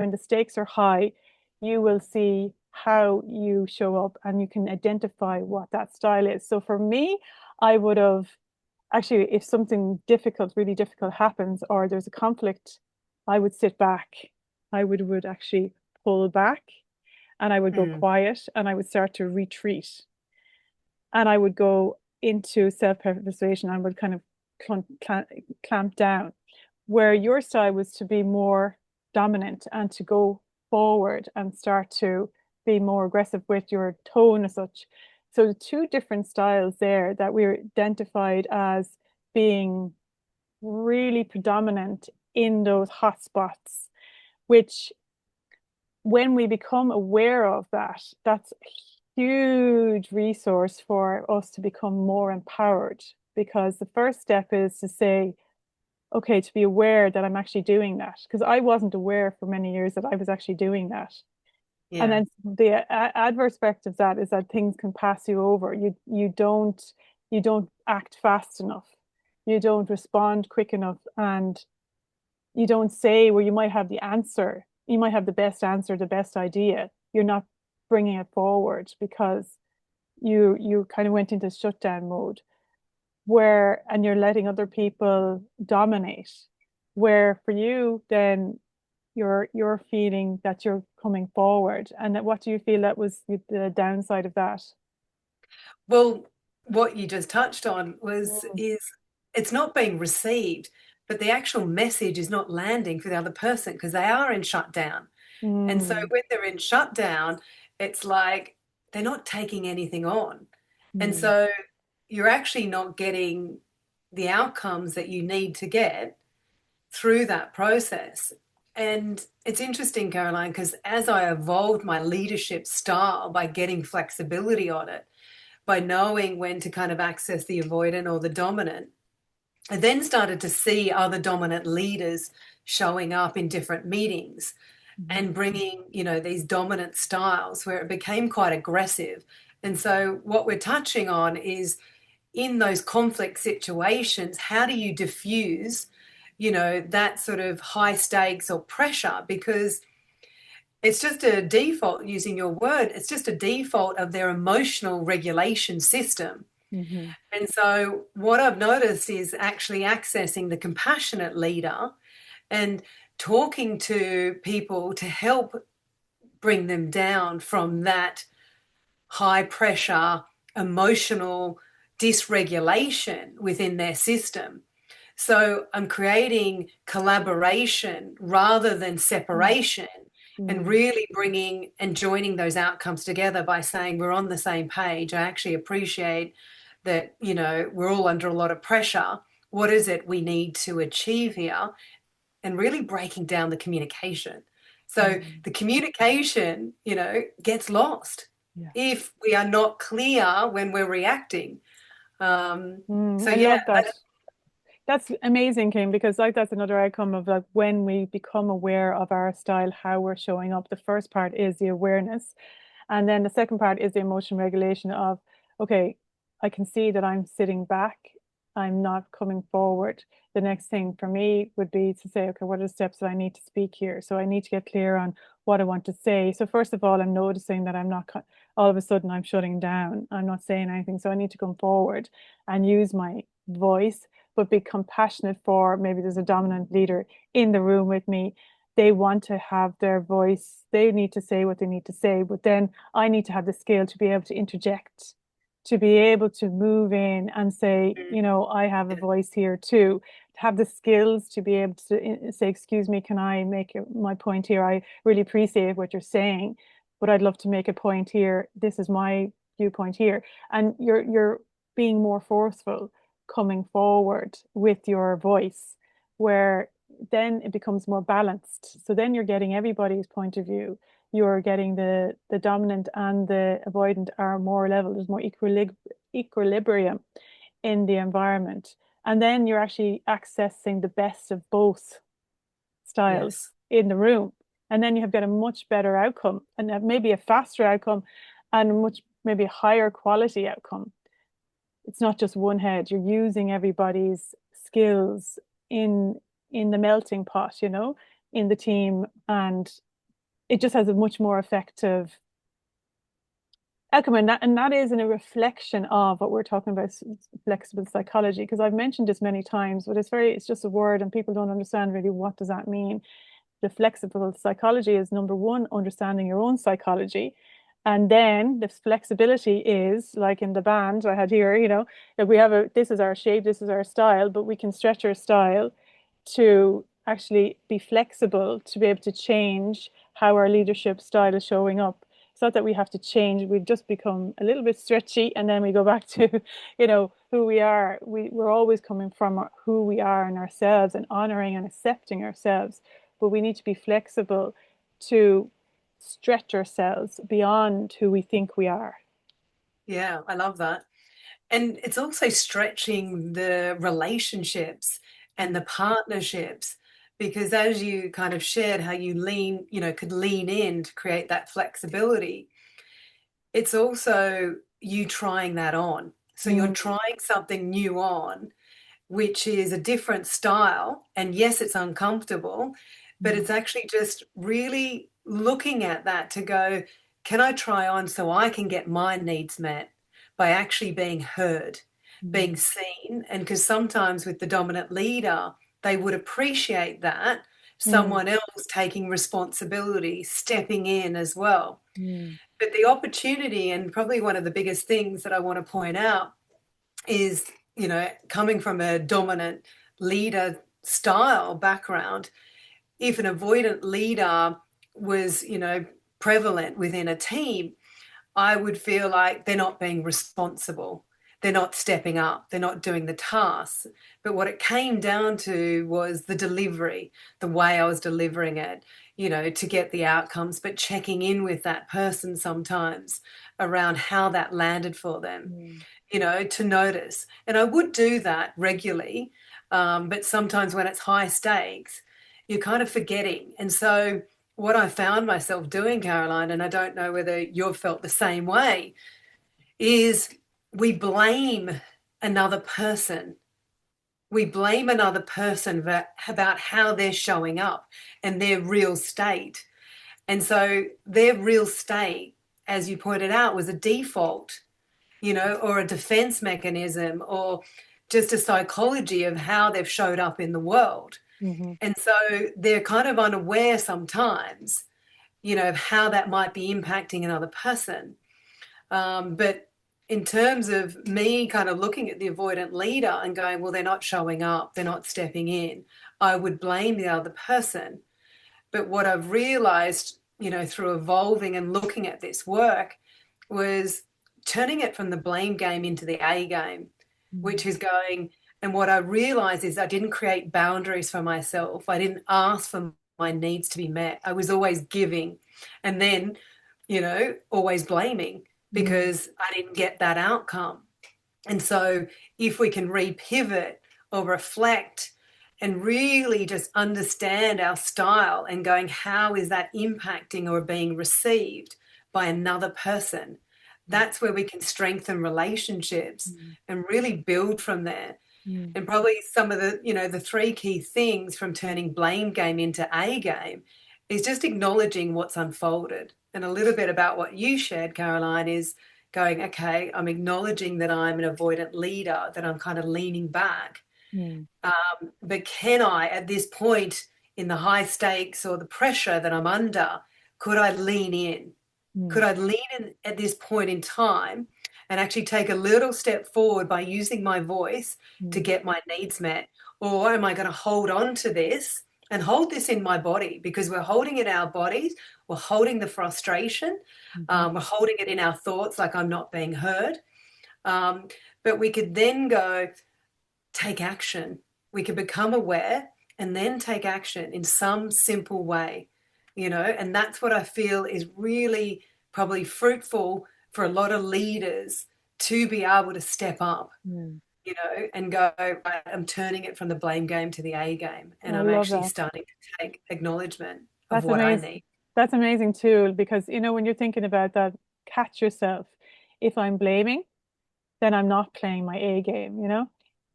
when the stakes are high, you will see how you show up and you can identify what that style is. So for me, I would have actually, if something difficult, really difficult happens or there's a conflict, I would sit back. I would actually pull back and I would go Mm. quiet and I would start to retreat and I would go into self-preservation and would kind of clamp down. Where your style was to be more dominant and to go forward and start to be more aggressive with your tone as such. So the two different styles there that we identified as being really predominant in those hot spots, which when we become aware of that, that's a huge resource for us to become more empowered. Because the first step is to say, okay, to be aware that I'm actually doing that. Because I wasn't aware for many years that I was actually doing that. And Yeah. then the adverse effect of that is that things can pass you over. You don't act fast enough. You don't respond quick enough, and you don't say where you might have the answer. You might have the best answer, the best idea. You're not bringing it forward because you kind of went into shutdown mode where and you're letting other people dominate. Where for you, then you're feeling that you're coming forward. And what do you feel that was the downside of that? Well, what you just touched on was Mm, is it's not being received, but the actual message is not landing for the other person because they are in shutdown. And so mm, when they're in shutdown, it's like they're not taking anything on. And mm, so you're actually not getting the outcomes that you need to get through that process. And it's interesting, Caroline, because as I evolved my leadership style by getting flexibility on it, by knowing when to kind of access the avoidant or the dominant, I then started to see other dominant leaders showing up in different meetings mhm, and bringing, these dominant styles where it became quite aggressive. And so, what we're touching on is in those conflict situations, how do you diffuse, that sort of high stakes or pressure? Because it's just a default, using your word, it's just a default of their emotional regulation system. mhm, And so, what I've noticed is actually accessing the compassionate leader and talking to people to help bring them down from that high pressure, emotional dysregulation within their system. So I'm creating collaboration rather than mm, separation and mm, really bringing and joining those outcomes together by saying we're on the same page. I actually appreciate that, we're all under a lot of pressure. What is it we need to achieve here? And really breaking down the communication. So mm. the communication, gets lost Yeah. if we are not clear when we're reacting. So I yeah, love that. That's amazing, Kim, because like that's another outcome of like when we become aware of our style, how we're showing up. The first part is the awareness, and then the second part is the emotion regulation of, okay, I can see that I'm sitting back, I'm not coming forward. The next thing for me would be to say, okay, what are the steps that I need to speak here? So I need to get clear on what I want to say. So first of all, I'm noticing that I'm not all of a sudden I'm shutting down. I'm not saying anything. So I need to come forward and use my voice, but be compassionate for maybe there's a dominant leader in the room with me. They want to have their voice. They need to say what they need to say, but then I need to have the skill to be able to interject, to be able to move in and say, I have a voice here too. To have the skills to be able to say, excuse me, can I make my point here? I really appreciate what you're saying, but I'd love to make a point here. This is my viewpoint here. And you're being more forceful coming forward with your voice, where then it becomes more balanced. So then you're getting everybody's point of view. You're getting the dominant and the avoidant are more level. There's more equilibrium in the environment. And then you're actually accessing the best of both styles yes. in the room. And then you have got a much better outcome and maybe a faster outcome and a much maybe a higher quality outcome. It's not just one head. You're using everybody's skills in in the melting pot, in the team, and it just has a much more effective outcome. And that is in a reflection of what we're talking about, flexible psychology, because I've mentioned this many times, but it's just a word and people don't understand really what does that mean. The flexible psychology is number one, understanding your own psychology. And then the flexibility is like in the band I had here, that we have this is our shape, this is our style, but we can stretch our style to actually be flexible to be able to change how our leadership style is showing up. It's not that we have to change, we've just become a little bit stretchy and then we go back to, who we are. We're always coming from who we are in ourselves and honoring and accepting ourselves, but we need to be flexible to stretch ourselves beyond who we think we are. Yeah, I love that. And it's also stretching the relationships and the partnerships, because as you kind of shared how you could lean in to create that flexibility, it's also you trying that on. So you're Mm, trying something new on, which is a different style. And yes, it's uncomfortable, but mm, it's actually just really looking at that to go, can I try on so I can get my needs met by actually being heard, being mm, seen? And because sometimes with the dominant leader, they would appreciate that mm, someone else taking responsibility, stepping in as well. mm, But the opportunity, and probably one of the biggest things that I want to point out is, coming from a dominant leader style background, if an avoidant leader was, prevalent within a team, I would feel like they're not being responsible. They're not stepping up. They're not doing the tasks. But what it came down to was the delivery, the way I was delivering it, to get the outcomes, but checking in with that person sometimes around how that landed for them, mm, to notice. And I would do that regularly. But sometimes when it's high stakes, you're kind of forgetting. And so, what I found myself doing, Caroline, and I don't know whether you've felt the same way, is we blame another person. We blame another person about how they're showing up and their real state. And so, their real state, as you pointed out, was a default, or a defense mechanism, or just a psychology of how they've showed up in the world. mhm, And so they're kind of unaware sometimes, of how that might be impacting another person. But in terms of me kind of looking at the avoidant leader and going, well, they're not showing up, they're not stepping in, I would blame the other person. But what I've realized, through evolving and looking at this work was turning it from the blame game into the A game, which mm, is going, and what I realized is I didn't create boundaries for myself. I didn't ask for my needs to be met. I was always giving and then, always blaming mm, because I didn't get that outcome. And so if we can repivot or reflect and really just understand our style and going, how is that impacting or being received by another person? That's where we can strengthen relationships mm, and really build from there. mm, And probably some of the three key things from turning blame game into A game is just acknowledging what's unfolded. And a little bit about what you shared, Caroline, is going, okay, I'm acknowledging that I'm an avoidant leader, that I'm kind of leaning back. mm, But can I, at this point in the high stakes or the pressure that I'm under, could I lean in? Could mm, I lean in at this point in time and actually take a little step forward by using my voice to mm, get my needs met? Or am I going to hold on to this and hold this in my body? Because we're holding it in our bodies, we're holding the frustration, mhm, we're holding it in our thoughts like I'm not being heard. Um, but we could then go, take action. We could become aware and then take action in some simple way, and that's what I feel is really probably fruitful for a lot of leaders to be able to step up, mm. and go, right, I'm turning it from the blame game to the A game. And I I'm love actually that. starting to take acknowledgement of That's what I amazing. need. That's amazing too, because when you're thinking about that, catch yourself. If I'm blaming, then I'm not playing my A game.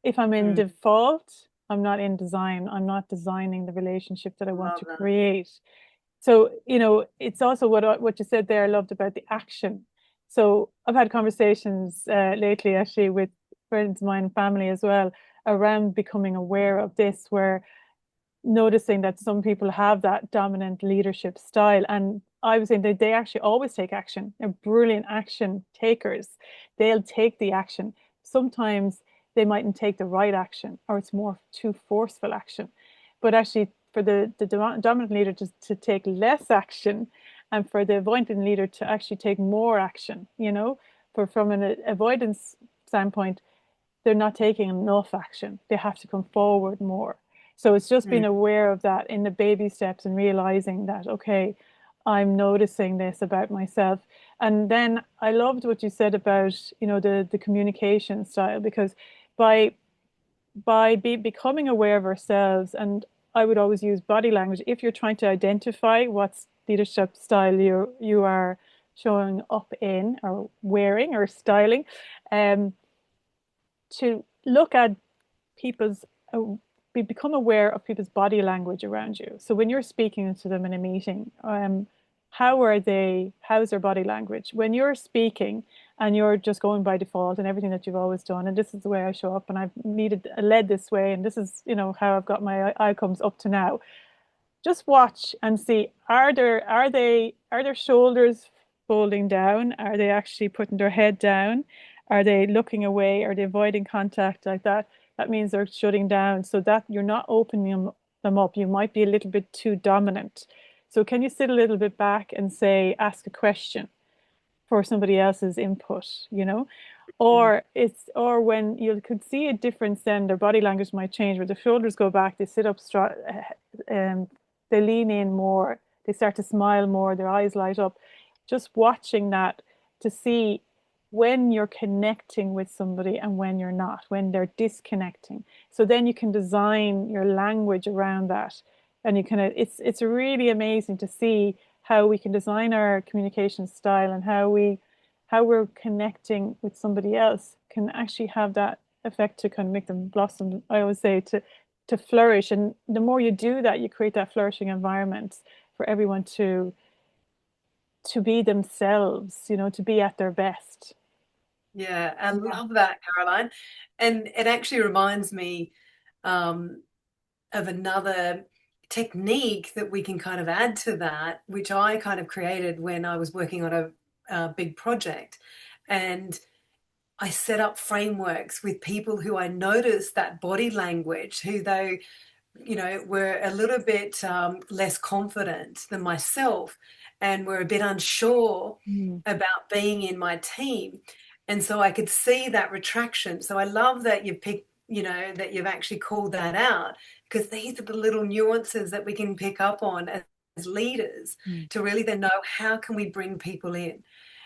If I'm in Mm, default, I'm not in design. I'm not designing the relationship that I want love to that. create. So, it's also what you said there, I loved about the action. So I've had conversations lately actually with friends of mine and family as well around becoming aware of this, where noticing that some people have that dominant leadership style. And I was saying that they actually always take action. They're brilliant action takers. They'll take the action. Sometimes they mightn't take the right action, or it's more too forceful action. But actually, for the dominant leader to take less action, and for the avoidant leader to actually take more action, from an avoidance standpoint, they're not taking enough action. They have to come forward more. So it's just being Mm. aware of that in the baby steps and realizing that, okay, I'm noticing this about myself. And then I loved what you said about, the communication style, because by becoming aware of ourselves, and I would always use body language if you're trying to identify what leadership style you are showing up in or wearing or styling. Um, to look at people's become aware of people's body language around you. So when you're speaking to them in a meeting, how's their body language when you're speaking, and you're just going by default and everything that you've always done, and this is the way I show up, and I've led this way, and this is how I've got my outcomes up to now. Just watch and see, are their shoulders folding down? Are they actually putting their head down? Are they looking away? Are they avoiding contact like that? That means they're shutting down, so that you're not opening them up. You might be a little bit too dominant. So can you sit a little bit back and say, ask a question for somebody else's input, Mm. or when you could see a difference, then their body language might change, where the shoulders go back, they sit up straight, they lean in more, they start to smile more, their eyes light up. Just watching that to see when you're connecting with somebody and when you're not, when they're disconnecting. So then you can design your language around that. And it's really amazing to see how we can design our communication style, and how we're connecting with somebody else can actually have that effect to kind of make them blossom. I always say to flourish. And the more you do that, you create that flourishing environment for everyone to be themselves, to be at their best. Yeah, I Yeah. love that, Caroline. And it actually reminds me um, of another technique that we can kind of add to that, which I kind of created when I was working on a big project. And I set up frameworks with people who I noticed that body language, who they, were a little bit less confident than myself and were a bit unsure Mm. about being in my team. And so I could see that retraction. So I love that you've picked, that you've actually called that out, because these are the little nuances that we can pick up on as leaders Mm. to really then know, how can we bring people in?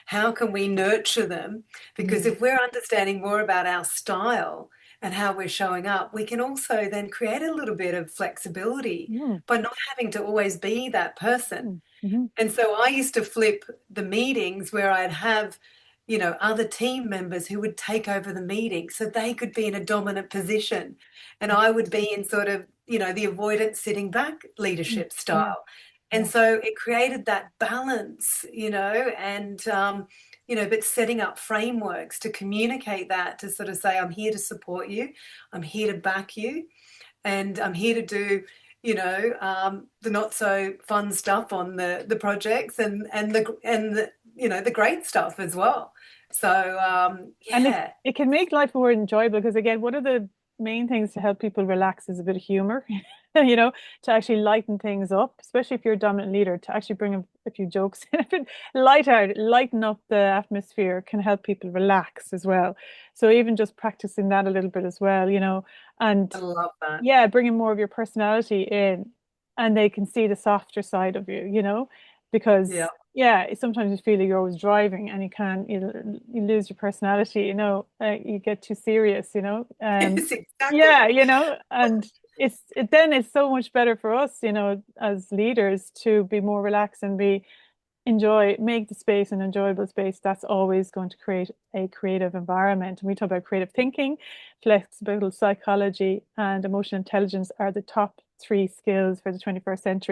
How can we nurture them? Because Mm. if we're understanding more about our style and how we're showing up, we can also then create a little bit of flexibility Mm. by not having to always be that person. Mm. Mhm. And so I used to flip the meetings where I'd have, other team members who would take over the meeting so they could be in a dominant position. And I would be in sort of, the avoidant sitting back Mm. leadership Yeah. style. And Yeah. so it created that balance, and, but setting up frameworks to communicate that, to sort of say, I'm here to support you, I'm here to back you, and I'm here to do, the not so fun stuff on the projects, and the great stuff as well. So And it, yeah. it can make life more enjoyable, because again, one of the main things to help people relax is a bit of humor, to actually lighten things up, especially if you're a dominant leader, to actually bring a few jokes in, a bit lighten up the atmosphere can help people relax as well. So even just practicing that a little bit as well, and I love that. yeah, bringing more of your personality in, and they can see the softer side of you, Yeah. because yeah, sometimes you feel like you're always driving and you lose your personality, you get too serious, Yes, yeah, exactly. and then it's so much better for us, as leaders, to be more relaxed and make the space an enjoyable space. That's always going to create a creative environment. And we talk about creative thinking, flexible psychology, and emotional intelligence are the top three skills for the 21st century.